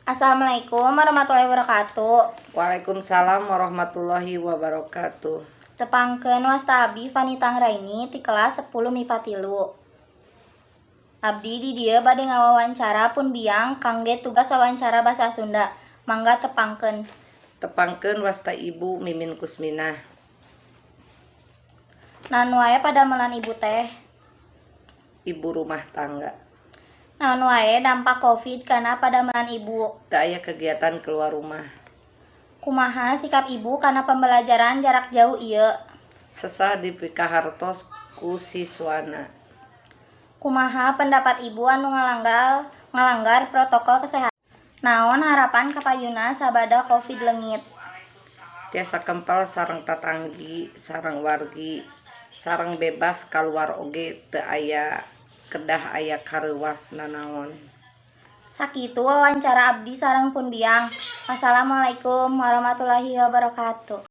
Assalamualaikum warahmatullahi wabarakatuh. Waalaikumsalam warahmatullahi wabarakatuh. Tepangkeun wasta abdi Vanita Anggraini ti kelas 10 MIPA 3. Abdi di dieu bade ngawawancara pun biang kangge tugas wawancara basa Sunda. Mangga tepangkeun. Tepangkeun wasta Ibu Mimin Kusminah. Naon wae padamelan ibu teh? Ibu rumah tangga. Naon wae dampak Covid kana padamelan ibu? Teu aya kegiatan keluar rumah. Kumaha sikap ibu kana pembelajaran jarak jauh ieu? Sesah dipikahartos ku siswana. Kumaha pendapat ibu anu ngalanggar protokol kesehatan? Naon harapan kapayuna sabada Covid leungit? Tiasa kempel sareng tatanggi, sareng wargi, sareng bebas kaluar oge teu aya kedah aya kareuwas nanaon. Sakitu wawancara abdi sareng pun biang. Wassalamualaikum warahmatullahi wabarakatuh.